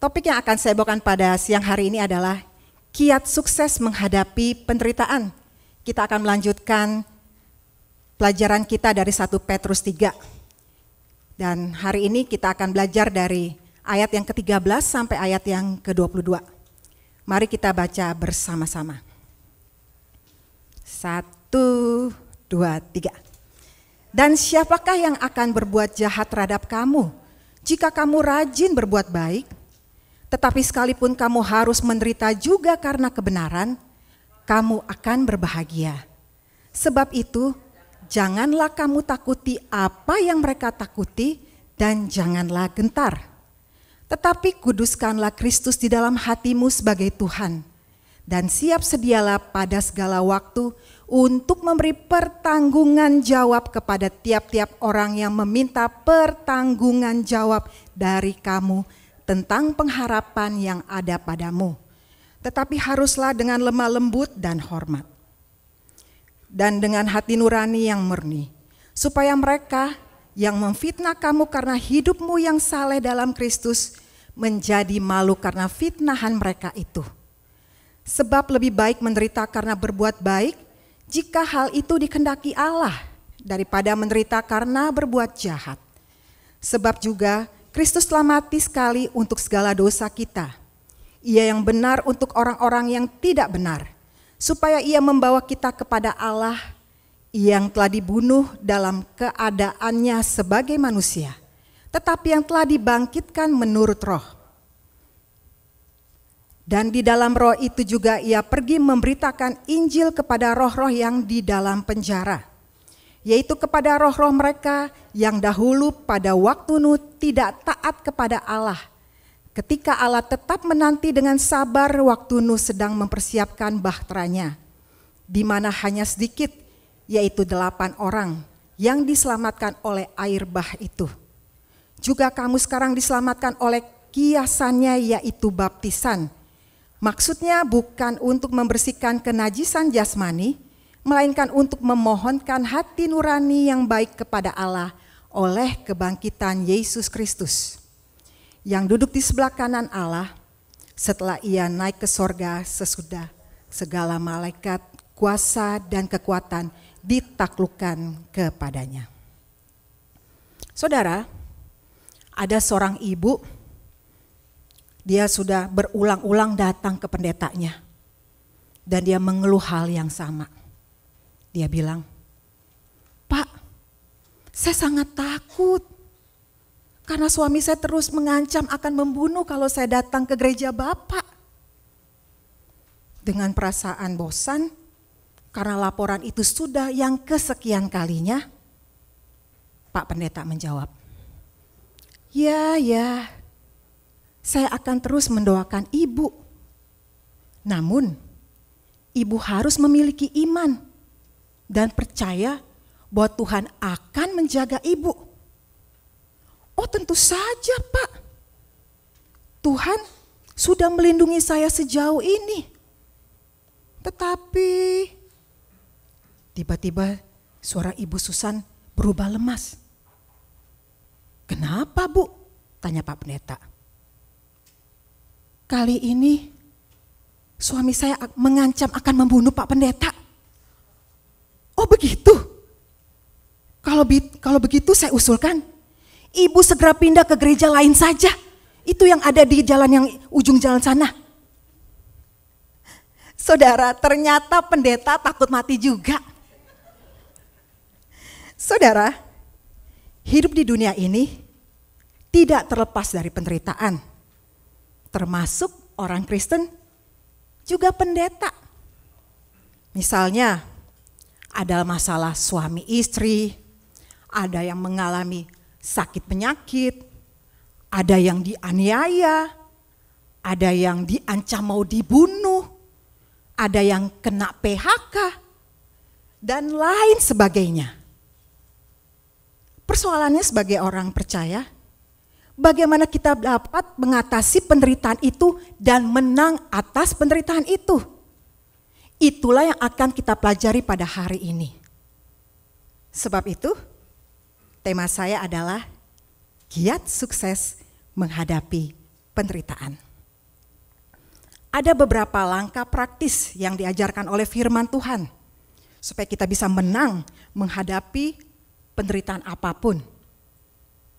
Topik yang akan saya bawakan pada siang hari ini adalah kiat sukses menghadapi penderitaan. Kita akan melanjutkan pelajaran kita dari 1 Petrus 3. Dan hari ini kita akan belajar dari ayat yang ke-13 sampai ayat yang ke-22. Mari kita baca bersama-sama. 1, 2, 3. Dan siapakah yang akan berbuat jahat terhadap kamu jika kamu rajin berbuat baik? Tetapi sekalipun kamu harus menderita juga karena kebenaran, kamu akan berbahagia. Sebab itu, janganlah kamu takuti apa yang mereka takuti dan janganlah gentar. Tetapi kuduskanlah Kristus di dalam hatimu sebagai Tuhan. Dan siap sedialah pada segala waktu untuk memberi pertanggungan jawab kepada tiap-tiap orang yang meminta pertanggungan jawab dari kamu tentang pengharapan yang ada padamu. Tetapi haruslah dengan lemah lembut dan hormat. Dan dengan hati nurani yang murni. Supaya mereka yang memfitnah kamu karena hidupmu yang saleh dalam Kristus menjadi malu karena fitnahan mereka itu. Sebab lebih baik menderita karena berbuat baik jika hal itu dikehendaki Allah daripada menderita karena berbuat jahat. Sebab juga Kristus telah mati sekali untuk segala dosa kita. Ia yang benar untuk orang-orang yang tidak benar, supaya ia membawa kita kepada Allah yang telah dibunuh dalam keadaannya sebagai manusia, tetapi yang telah dibangkitkan menurut roh. Dan di dalam roh itu juga ia pergi memberitakan Injil kepada roh-roh yang di dalam penjara, yaitu kepada roh-roh mereka yang dahulu pada waktu Nuh tidak taat kepada Allah, ketika Allah tetap menanti dengan sabar waktu Nuh sedang mempersiapkan bahteranya, di mana hanya sedikit, yaitu 8 orang yang diselamatkan oleh air bah itu. Juga kamu sekarang diselamatkan oleh kiasannya, yaitu baptisan. Maksudnya bukan untuk membersihkan kenajisan jasmani, melainkan untuk memohonkan hati nurani yang baik kepada Allah oleh kebangkitan Yesus Kristus, yang duduk di sebelah kanan Allah setelah ia naik ke sorga sesudah segala malaikat, kuasa dan kekuatan ditaklukkan kepadanya. Saudara, ada seorang ibu. Dia sudah berulang-ulang datang ke pendetanya. Dan dia mengeluh hal yang sama. Dia bilang, "Pak, saya sangat takut. Karena suami saya terus mengancam akan membunuh kalau saya datang ke gereja Bapak." Dengan perasaan bosan, karena laporan itu sudah yang kesekian kalinya, Pak Pendeta menjawab, "Ya, saya akan terus mendoakan ibu. Namun, ibu harus memiliki iman dan percaya bahwa Tuhan akan menjaga ibu." "Oh, tentu saja, Pak. Tuhan sudah melindungi saya sejauh ini." Tetapi tiba-tiba suara Ibu Susan berubah lemas. "Kenapa, Bu?" tanya Pak Pendeta. "Kali ini suami saya mengancam akan membunuh Pak Pendeta." "Oh, begitu? Kalau begitu saya usulkan Ibu segera pindah ke gereja lain saja. Itu yang ada di jalan yang ujung jalan sana." Saudara, ternyata pendeta takut mati juga. Saudara, hidup di dunia ini tidak terlepas dari penderitaan. Termasuk orang Kristen, juga pendeta. Misalnya, ada masalah suami istri, ada yang mengalami sakit penyakit, ada yang dianiaya, ada yang diancam mau dibunuh, ada yang kena PHK, dan lain sebagainya. Persoalannya sebagai orang percaya, bagaimana kita dapat mengatasi penderitaan itu dan menang atas penderitaan itu. Itulah yang akan kita pelajari pada hari ini. Sebab itu, tema saya adalah kiat sukses menghadapi penderitaan. Ada beberapa langkah praktis yang diajarkan oleh firman Tuhan supaya kita bisa menang menghadapi penderitaan apapun.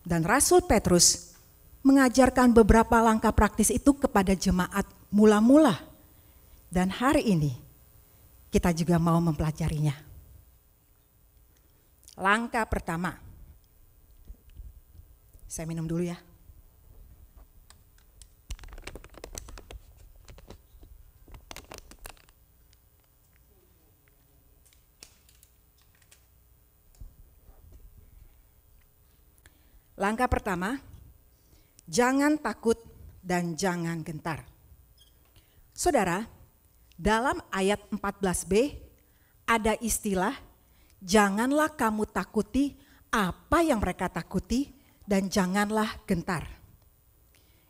Dan Rasul Petrus mengajarkan beberapa langkah praktis itu kepada jemaat mula-mula. Dan hari ini kita juga mau mempelajarinya. Langkah pertama. Saya minum dulu ya. Langkah pertama, jangan takut dan jangan gentar. Saudara, dalam ayat 14b ada istilah, janganlah kamu takuti apa yang mereka takuti dan janganlah gentar.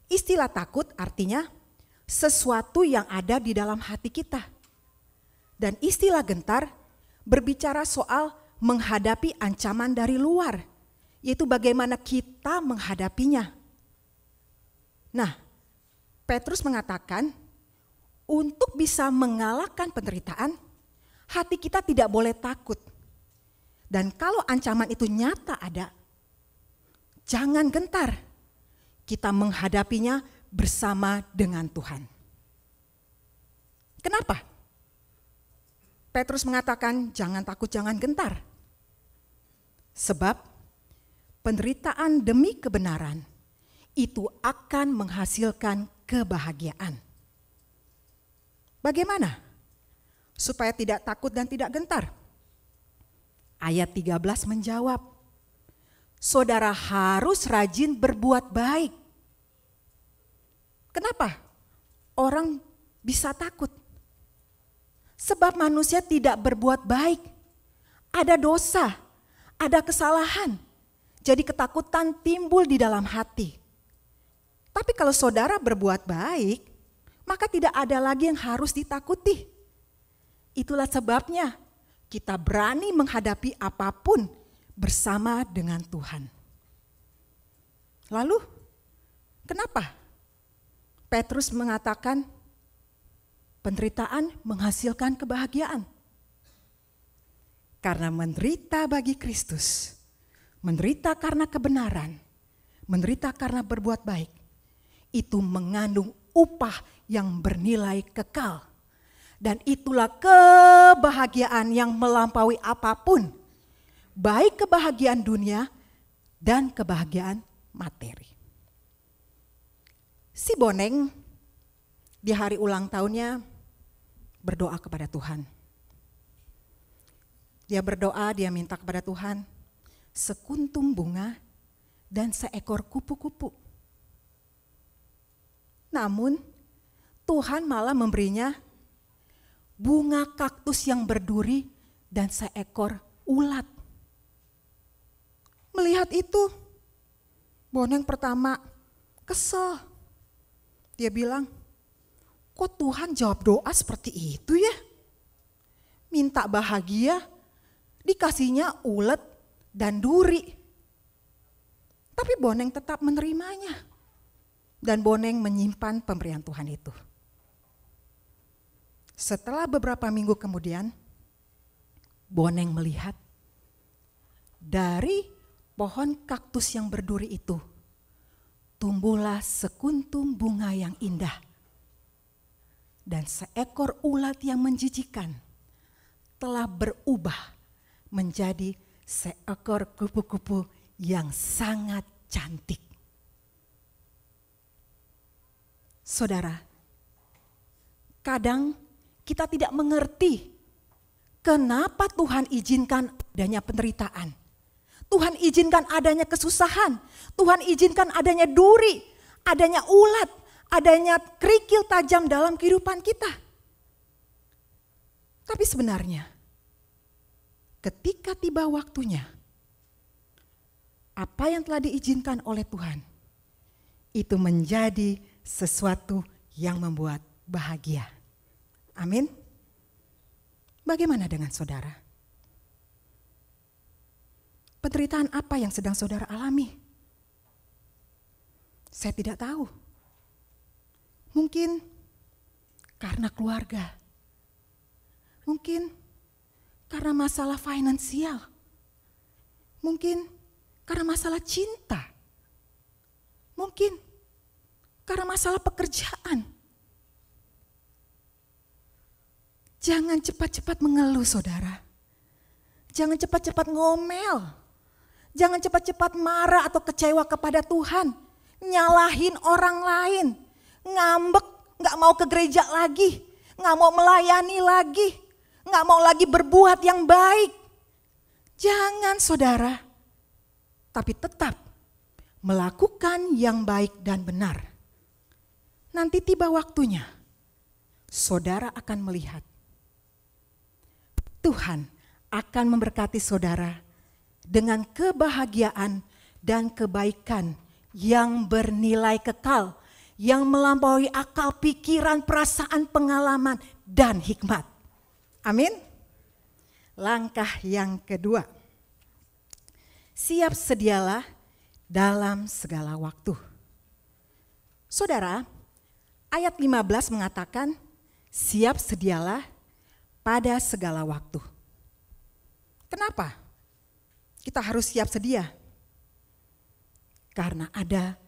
Istilah takut artinya sesuatu yang ada di dalam hati kita. Dan istilah gentar berbicara soal menghadapi ancaman dari luar, yaitu bagaimana kita menghadapinya. Nah, Petrus mengatakan untuk bisa mengalahkan penderitaan, hati kita tidak boleh takut. Dan kalau ancaman itu nyata ada, jangan gentar. Kita menghadapinya bersama dengan Tuhan. Kenapa? Petrus mengatakan jangan takut, jangan gentar. Sebab penderitaan demi kebenaran itu akan menghasilkan kebahagiaan. Bagaimana supaya tidak takut dan tidak gentar? Ayat 13 menjawab, saudara harus rajin berbuat baik. Kenapa orang bisa takut? Sebab manusia tidak berbuat baik. Ada dosa, ada kesalahan. Jadi ketakutan timbul di dalam hati. Tapi kalau saudara berbuat baik, maka tidak ada lagi yang harus ditakuti. Itulah sebabnya kita berani menghadapi apapun bersama dengan Tuhan. Lalu, kenapa Petrus mengatakan penderitaan menghasilkan kebahagiaan? Karena menderita bagi Kristus, menderita karena kebenaran, menderita karena berbuat baik, itu mengandung upah yang bernilai kekal. Dan itulah kebahagiaan yang melampaui apapun, baik kebahagiaan dunia dan kebahagiaan materi. Si Boneng di hari ulang tahunnya berdoa kepada Tuhan. Dia berdoa, dia minta kepada Tuhan sekuntum bunga dan seekor kupu-kupu. Namun Tuhan malah memberinya bunga kaktus yang berduri dan seekor ulat. Melihat itu, Boneng pertama kesel. Dia bilang, kok Tuhan jawab doa seperti itu ya? Minta bahagia, dikasihnya ulet dan duri. Tapi Boneng tetap menerimanya. Dan Boneng menyimpan pemberian Tuhan itu. Setelah beberapa minggu kemudian, Boneng melihat dari pohon kaktus yang berduri itu tumbuhlah sekuntum bunga yang indah dan seekor ulat yang menjijikan telah berubah menjadi seekor kupu-kupu yang sangat cantik. Saudara, kadang kita tidak mengerti kenapa Tuhan izinkan adanya penderitaan. Tuhan izinkan adanya kesusahan. Tuhan izinkan adanya duri, adanya ulat, adanya kerikil tajam dalam kehidupan kita. Tapi sebenarnya ketika tiba waktunya, apa yang telah diizinkan oleh Tuhan itu menjadi sesuatu yang membuat bahagia. Amin. Bagaimana dengan saudara? Penderitaan apa yang sedang saudara alami? Saya tidak tahu. Mungkin karena keluarga. Mungkin karena masalah finansial. Mungkin karena masalah cinta. Mungkin karena masalah pekerjaan. Jangan cepat-cepat mengeluh, saudara. Jangan cepat-cepat ngomel. Jangan cepat-cepat marah atau kecewa kepada Tuhan. Nyalahin orang lain. Ngambek, gak mau ke gereja lagi. Gak mau melayani lagi. Gak mau lagi berbuat yang baik. Jangan, saudara. Tapi tetap melakukan yang baik dan benar. Nanti tiba waktunya, saudara akan melihat Tuhan akan memberkati saudara dengan kebahagiaan dan kebaikan yang bernilai kekal, yang melampaui akal, pikiran, perasaan, pengalaman, dan hikmat. Amin. Langkah yang kedua, siap sedialah dalam segala waktu. Saudara, ayat 15 mengatakan, siap sedialah pada segala waktu. Kenapa kita harus siap sedia? Karena ada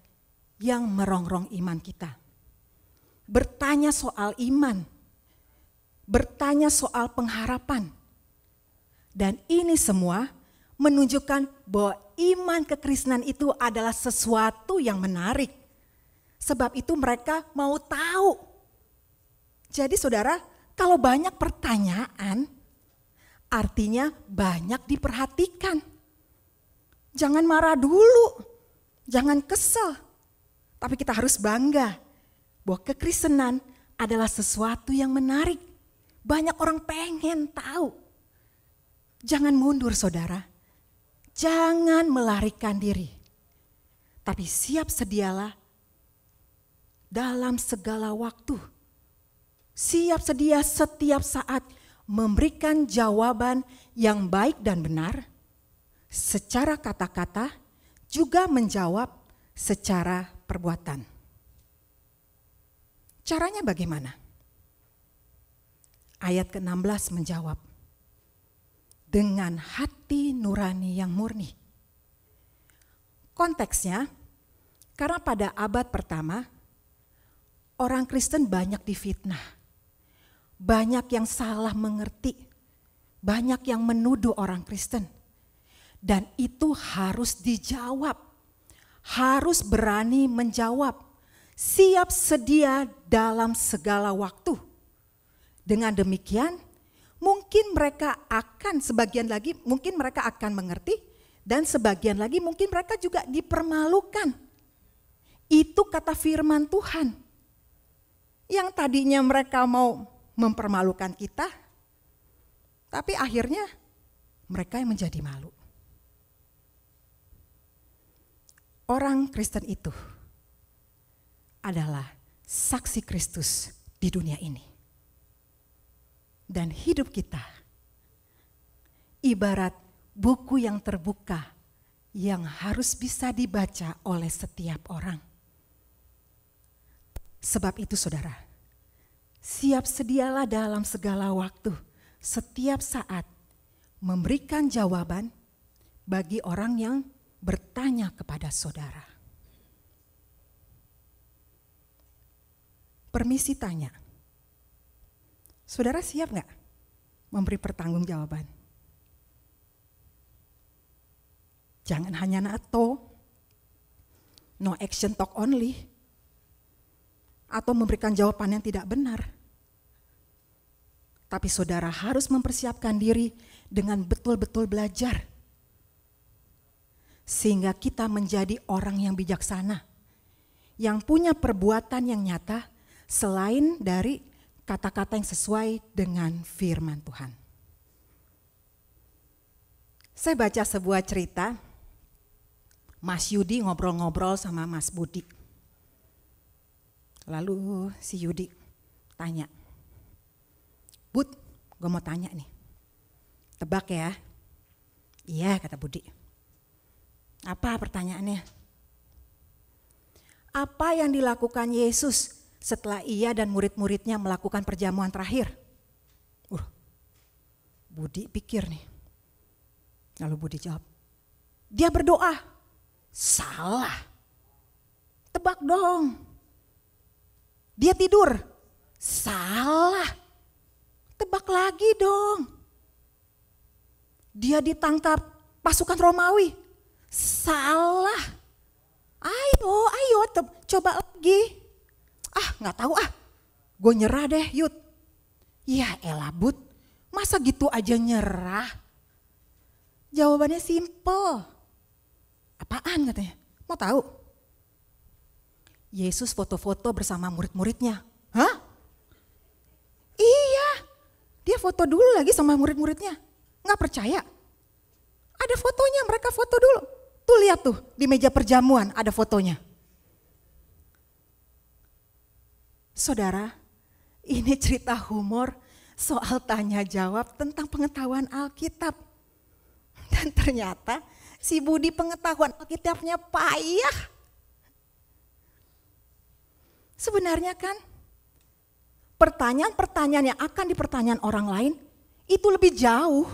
yang merongrong iman kita. Bertanya soal iman, bertanya soal pengharapan. Dan ini semua menunjukkan bahwa iman kekristenan itu adalah sesuatu yang menarik. Sebab itu mereka mau tahu. Jadi saudara, kalau banyak pertanyaan, artinya banyak diperhatikan. Jangan marah dulu, jangan kesel. Tapi kita harus bangga bahwa kekristenan adalah sesuatu yang menarik. Banyak orang pengen tahu. Jangan mundur, saudara. Jangan melarikan diri. Tapi siap sedialah dalam segala waktu. Siap sedia setiap saat memberikan jawaban yang baik dan benar, secara kata-kata juga menjawab secara perbuatan. Caranya bagaimana? Ayat ke-16 menjawab, dengan hati nurani yang murni. Konteksnya, karena pada abad pertama, orang Kristen banyak difitnah. Banyak yang salah mengerti, banyak yang menuduh orang Kristen. Dan itu harus dijawab, harus berani menjawab, siap sedia dalam segala waktu. Dengan demikian, mungkin mereka akan, sebagian lagi mungkin mereka akan mengerti, dan sebagian lagi mungkin mereka juga dipermalukan. Itu kata firman Tuhan. Yang tadinya mereka mau mempermalukan kita, tapi akhirnya mereka yang menjadi malu. Orang Kristen itu adalah saksi Kristus di dunia ini. Dan hidup kita ibarat buku yang terbuka yang harus bisa dibaca oleh setiap orang. Sebab itu saudara, siap sedialah dalam segala waktu, setiap saat memberikan jawaban bagi orang yang bertanya kepada saudara. Permisi tanya, saudara siap gak memberi pertanggungjawaban? Jangan hanya NATO, no action talk only, atau memberikan jawaban yang tidak benar. Tapi saudara harus mempersiapkan diri dengan betul-betul belajar. Sehingga kita menjadi orang yang bijaksana, yang punya perbuatan yang nyata selain dari kata-kata yang sesuai dengan firman Tuhan. Saya baca sebuah cerita, Mas Yudi ngobrol-ngobrol sama Mas Budi. Lalu si Yudi tanya, Bud, gue mau tanya nih, tebak ya? Iya, kata Budi. Apa pertanyaannya? Apa yang dilakukan Yesus setelah ia dan murid-muridnya melakukan perjamuan terakhir. Budi pikir nih. Lalu Budi jawab, dia berdoa. Salah. Tebak dong. Dia tidur. Salah. Tebak lagi dong. Dia ditangkap pasukan Romawi. Salah. Ayo, coba lagi. Nggak tahu gue nyerah deh Yud. Ya elah Bud, masa gitu aja nyerah? Jawabannya simple. Apaan katanya? Mau tahu? Yesus foto-foto bersama murid-muridnya. Hah? Iya, dia foto dulu lagi sama murid-muridnya. Nggak percaya? Ada fotonya, mereka foto dulu. Tuh lihat tuh, di meja perjamuan ada fotonya. Saudara, ini cerita humor soal tanya jawab tentang pengetahuan Alkitab. Dan ternyata si Budi pengetahuan Alkitabnya payah. Sebenarnya kan pertanyaan-pertanyaan yang akan dipertanyakan orang lain itu lebih jauh,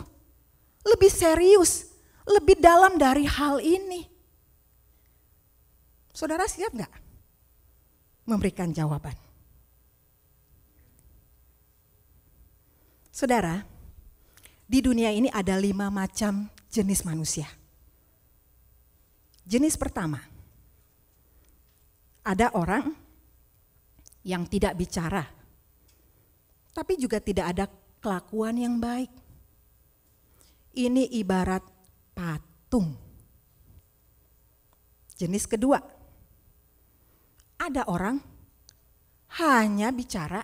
lebih serius, lebih dalam dari hal ini. Saudara siap gak memberikan jawaban? Saudara, di dunia ini ada 5 macam jenis manusia. Jenis pertama, ada orang yang tidak bicara, tapi juga tidak ada kelakuan yang baik. Ini ibarat patung. Jenis kedua, ada orang hanya bicara,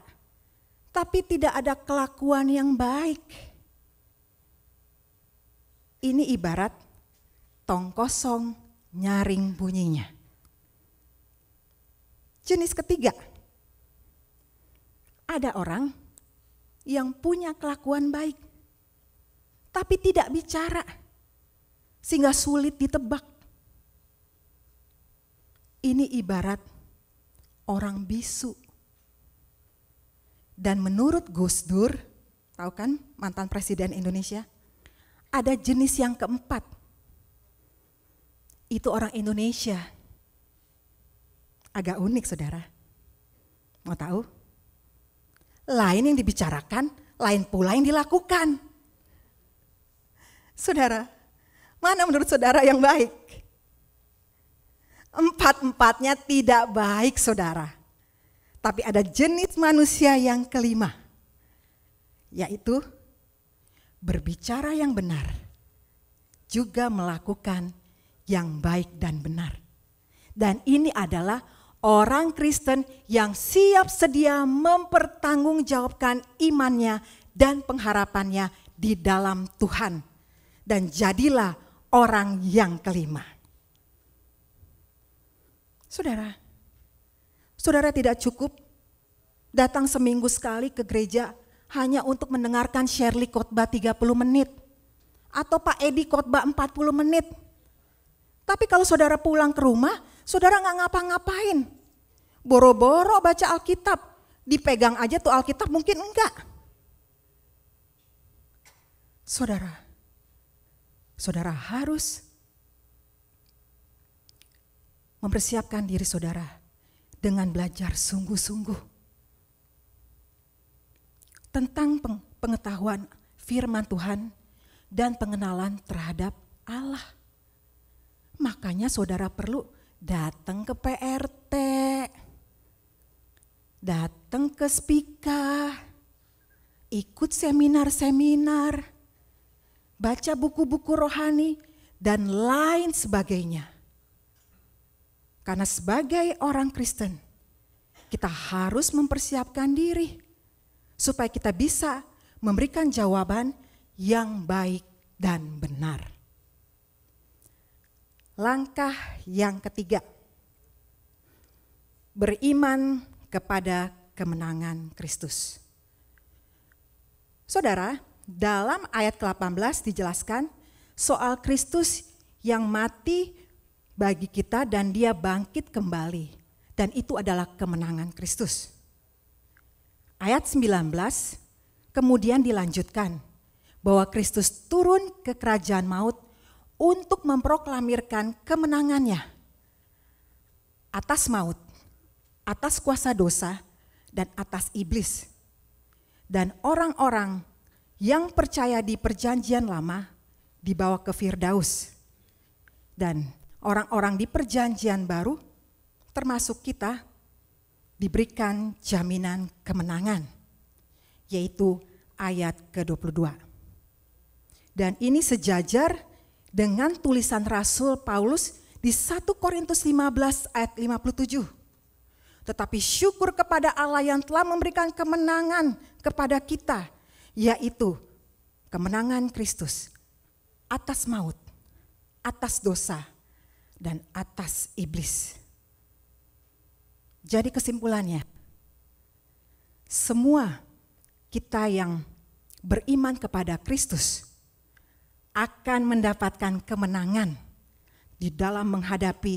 tapi tidak ada kelakuan yang baik. Ini ibarat tong kosong nyaring bunyinya. Jenis ketiga, ada orang yang punya kelakuan baik, tapi tidak bicara, sehingga sulit ditebak. Ini ibarat orang bisu. Dan menurut Gus Dur, tahu kan mantan presiden Indonesia, ada jenis yang keempat. Itu orang Indonesia. Agak unik saudara. Mau tahu? Lain yang dibicarakan, lain pula yang dilakukan. Saudara, mana menurut saudara yang baik? Empat-empatnya tidak baik saudara. Tapi ada jenis manusia yang kelima, yaitu berbicara yang benar, juga melakukan yang baik dan benar. Dan ini adalah orang Kristen yang siap sedia mempertanggungjawabkan imannya dan pengharapannya di dalam Tuhan. Dan jadilah orang yang kelima. Saudara tidak cukup datang seminggu sekali ke gereja hanya untuk mendengarkan Shirley khotbah 30 menit. Atau Pak Edi khotbah 40 menit. Tapi kalau saudara pulang ke rumah, saudara gak ngapa-ngapain. Boro-boro baca Alkitab, dipegang aja tuh Alkitab mungkin enggak. Saudara harus mempersiapkan diri saudara dengan belajar sungguh-sungguh tentang pengetahuan firman Tuhan dan pengenalan terhadap Allah. Makanya saudara perlu datang ke PRT, datang ke Spika, ikut seminar-seminar, baca buku-buku rohani, dan lain sebagainya. Karena sebagai orang Kristen, kita harus mempersiapkan diri supaya kita bisa memberikan jawaban yang baik dan benar. Langkah yang ketiga, beriman kepada kemenangan Kristus. Saudara, dalam ayat ke-18 dijelaskan soal Kristus yang mati bagi kita dan dia bangkit kembali. dan itu adalah kemenangan Kristus. Ayat 19 kemudian dilanjutkan bahwa Kristus turun ke kerajaan maut untuk memproklamirkan kemenangannya atas maut, atas kuasa dosa, dan atas iblis. Dan orang-orang yang percaya di perjanjian lama dibawa ke Firdaus. Dan orang-orang di perjanjian baru, termasuk kita, diberikan jaminan kemenangan, yaitu ayat ke-22. Dan ini sejajar dengan tulisan Rasul Paulus di 1 Korintus 15 ayat 57. Tetapi syukur kepada Allah yang telah memberikan kemenangan kepada kita, yaitu kemenangan Kristus atas maut, atas dosa, dan atas iblis. Jadi kesimpulannya, semua kita yang beriman kepada Kristus akan mendapatkan kemenangan di dalam menghadapi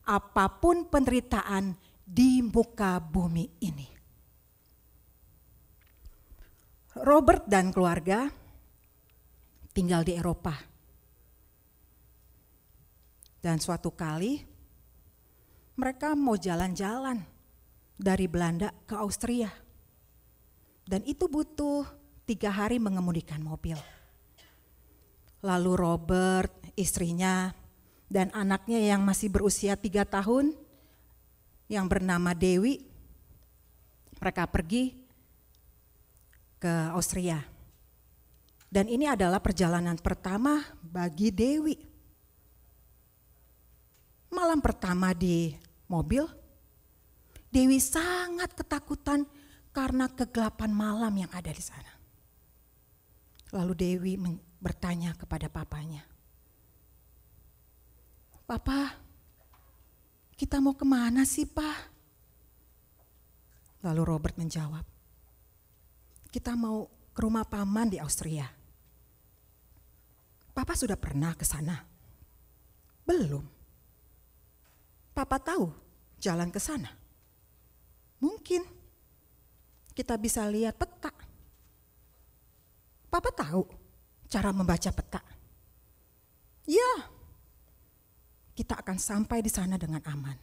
apapun penderitaan di muka bumi ini. Robert dan keluarga tinggal di Eropa. Dan suatu kali mereka mau jalan-jalan dari Belanda ke Austria. Dan itu butuh 3 hari mengemudikan mobil. Lalu Robert, istrinya, dan anaknya yang masih berusia 3 tahun yang bernama Dewi, mereka pergi ke Austria. Dan ini adalah perjalanan pertama bagi Dewi. Malam pertama di mobil, Dewi sangat ketakutan karena kegelapan malam yang ada di sana. Lalu Dewi bertanya kepada papanya, "Papa, kita mau kemana sih, Pak?" Lalu Robert menjawab, "Kita mau ke rumah paman di Austria." "Papa sudah pernah ke sana?" "Belum." "Papa tahu jalan ke sana?" "Mungkin kita bisa lihat peta." "Papa tahu cara membaca peta?" "Ya, kita akan sampai di sana dengan aman."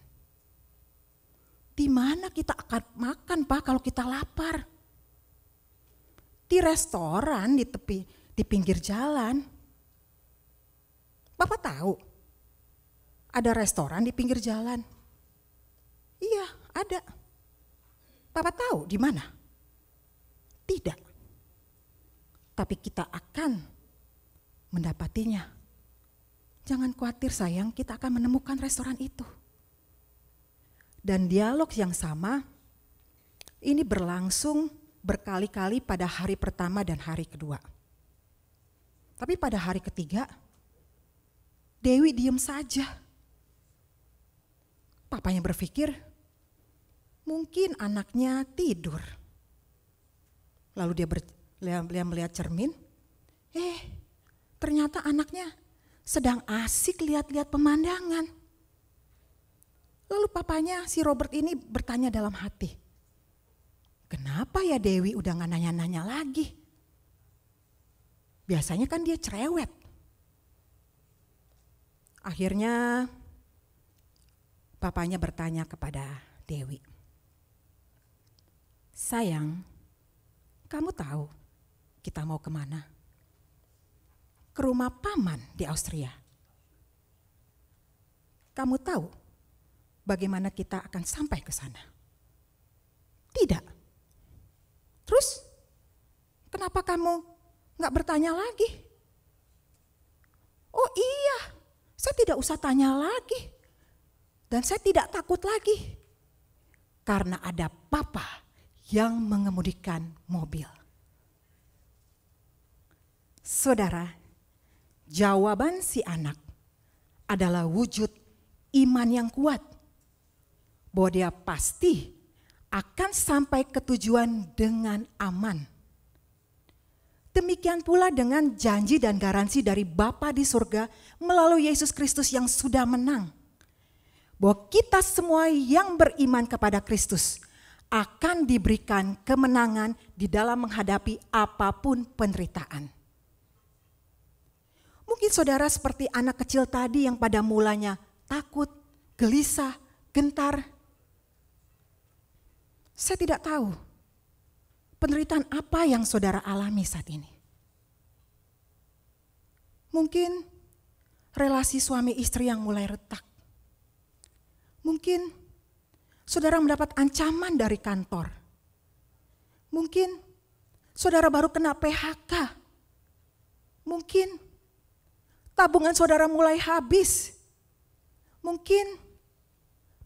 "Di mana kita akan makan, Pak, kalau kita lapar?" "Di restoran di pinggir jalan." "Papa tahu ada restoran di pinggir jalan?" "Iya, ada." "Papa tahu di mana?" "Tidak. Tapi kita akan mendapatinya. Jangan khawatir sayang, kita akan menemukan restoran itu." Dan dialog yang sama ini berlangsung berkali-kali pada hari pertama dan hari kedua. Tapi pada hari ketiga, Dewi diam saja. Papanya berpikir, mungkin anaknya tidur. Lalu dia melihat cermin, ternyata anaknya sedang asik lihat-lihat pemandangan. Lalu papanya si Robert ini bertanya dalam hati, "Kenapa ya Dewi udah gak nanya-nanya lagi? Biasanya kan dia cerewet." Akhirnya papanya bertanya kepada Dewi, "Sayang, kamu tahu kita mau kemana?" "Ke rumah paman di Austria." "Kamu tahu bagaimana kita akan sampai ke sana?" "Tidak." "Terus kenapa kamu gak bertanya lagi?" "Oh iya, saya tidak usah tanya lagi. Dan saya tidak takut lagi. Karena ada Papa yang mengemudikan mobil." Saudara, jawaban si anak adalah wujud iman yang kuat bahwa dia pasti akan sampai ke tujuan dengan aman. Demikian pula dengan janji dan garansi dari Bapa di surga melalui Yesus Kristus yang sudah menang, bahwa kita semua yang beriman kepada Kristus akan diberikan kemenangan di dalam menghadapi apapun penderitaan. Mungkin saudara seperti anak kecil tadi yang pada mulanya takut, gelisah, gentar. Saya tidak tahu penderitaan apa yang saudara alami saat ini. Mungkin relasi suami istri yang mulai retak. Mungkin saudara mendapat ancaman dari kantor. Mungkin saudara baru kena PHK. Mungkin tabungan saudara mulai habis. Mungkin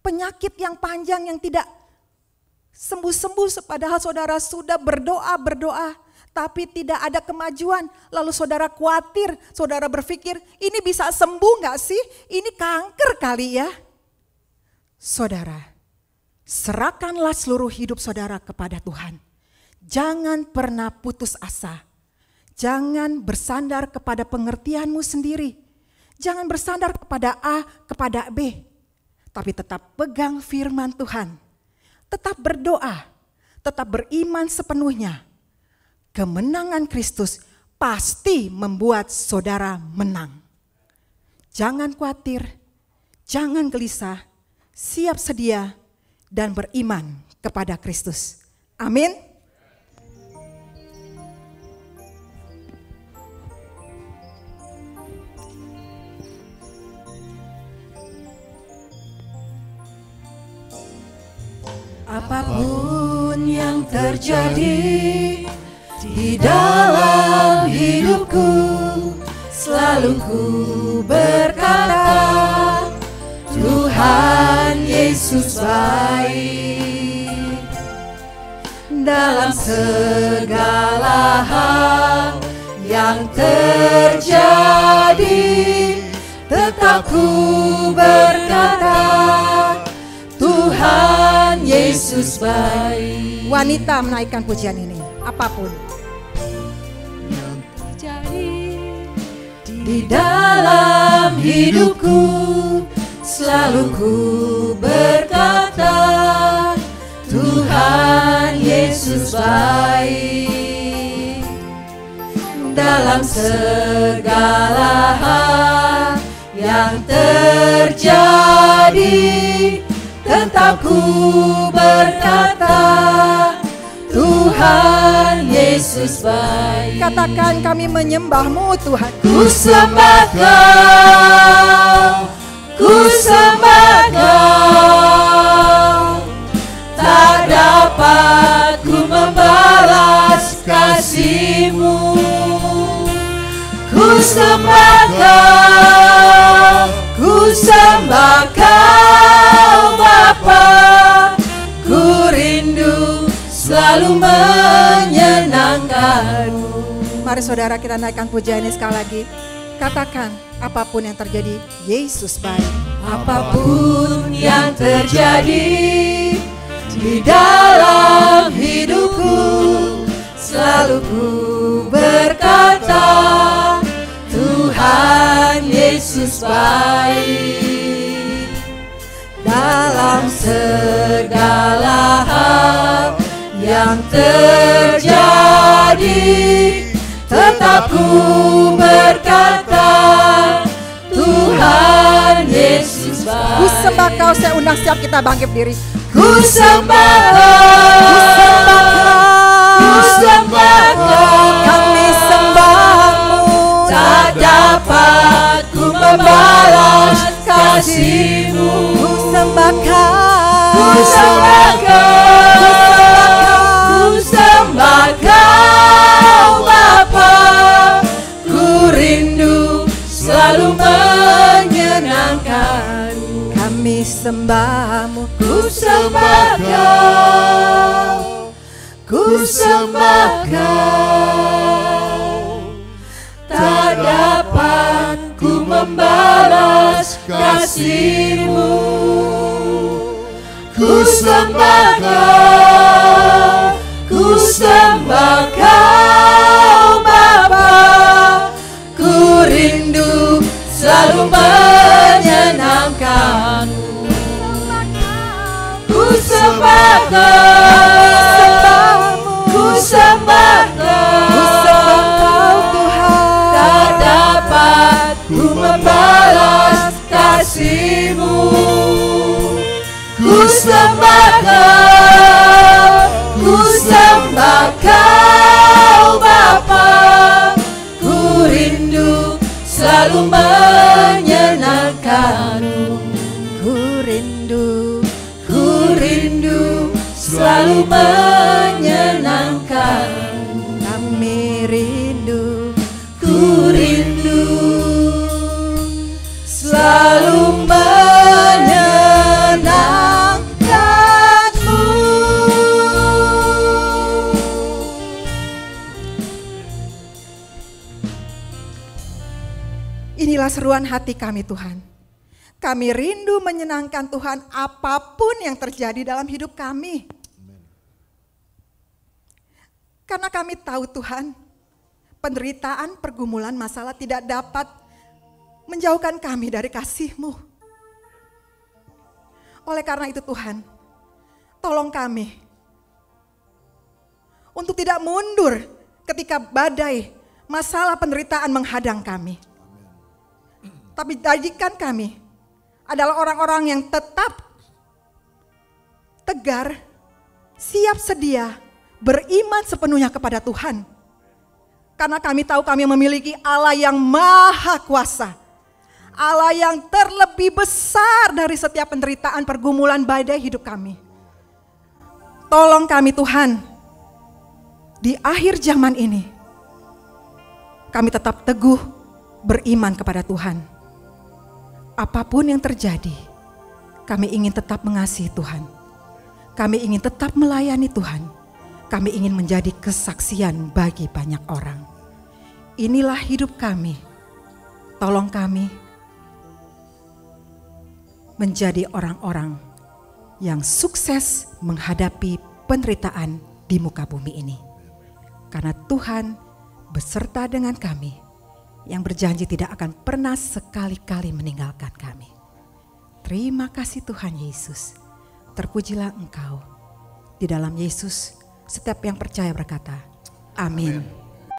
penyakit yang panjang yang tidak sembuh-sembuh padahal saudara sudah berdoa, tapi tidak ada kemajuan. Lalu saudara khawatir, saudara berpikir ini bisa sembuh gak sih? Ini kanker kali ya. Saudara, serahkanlah seluruh hidup saudara kepada Tuhan. Jangan pernah putus asa. Jangan bersandar kepada pengertianmu sendiri. Jangan bersandar kepada A, kepada B. Tapi tetap pegang firman Tuhan. Tetap berdoa, tetap beriman sepenuhnya. Kemenangan Kristus pasti membuat saudara menang. Jangan khawatir, jangan gelisah, siap sedia dan beriman kepada Kristus. Amin. Apapun yang terjadi di dalam hidupku, selalu ku berkata, Tuhan Yesus baik. Dalam segala hal yang terjadi, tetap ku berkata, Tuhan Yesus baik. Wanita menaikkan pujian ini, apapun yang terjadi di dalam hidupku, selalu ku berkata, Tuhan Yesus baik. Dalam segala hal yang terjadi, tetap ku berkata, Tuhan Yesus baik. Katakan, kami menyembah-Mu Tuhan. Ku sembah Kau, ku sembah Kau. Tak dapat ku membalas kasih-Mu. Ku sembah Kau, ku sembah Kau Bapa. Ku rindu selalu menyenangkan-Mu. Mari saudara kita naikkan pujian ini sekali lagi. Katakan, apapun yang terjadi, Yesus baik. Apapun yang terjadi di dalam hidupku, selalu ku berkata, Tuhan Yesus baik. Dalam segala hal yang terjadi, tetap ku berkata, Tuhan Yesus baik. Ku sembah Kau, saya undang setiap kita bangkit diri. Ku sembah Kau, ku sembah Kau. Kami sembah-Mu. Tak dapat ku membalas kasih-Mu. Ku sembah Kau, Ku sembah Kau, ku sembah Kau Bapa. Ku rindu selalu menyenangkan-Mu. kami sembah-Mu. Ku sembah Kau, ku sembah Kau. Tak dapat ku membalas kasih-Mu. Ku sembah Kau, ku sembah Kau Bapa. Ku rindu selalu menyenangkan-Mu. ku sembah Kau Tuhan. Tak dapat ku membalas kasih-Mu. Ku sembah Kau Bapa. Ku rindu selalu menyenangkan-Mu. Ku rindu selalu menyenangkan. Kami rindu, Ku rindu selalu menyenangkan-Mu. inilah seruan hati kami Tuhan. Kami rindu menyenangkan Tuhan apapun yang terjadi dalam hidup kami. Karena kami tahu Tuhan, penderitaan, pergumulan, masalah tidak dapat menjauhkan kami dari kasih-Mu. Oleh karena itu Tuhan, tolong kami untuk tidak mundur ketika badai, masalah, penderitaan menghadang kami. Tapi jadikan kami adalah orang-orang yang tetap tegar, siap sedia, beriman sepenuhnya kepada Tuhan. Karena kami tahu kami memiliki Allah yang maha kuasa. Allah yang terlebih besar dari setiap penderitaan, pergumulan, badai hidup kami. Tolong kami Tuhan, di akhir zaman ini, kami tetap teguh beriman kepada Tuhan. Apapun yang terjadi, kami ingin tetap mengasihi Tuhan. Kami ingin tetap melayani Tuhan. Kami ingin menjadi kesaksian bagi banyak orang. Inilah hidup kami. Tolong kami menjadi orang-orang yang sukses menghadapi penderitaan di muka bumi ini. Karena Tuhan beserta dengan kami, yang berjanji tidak akan pernah sekali-kali meninggalkan kami. Terima kasih Tuhan Yesus. Terpujilah Engkau. Di dalam Yesus, setiap yang percaya berkata, amin.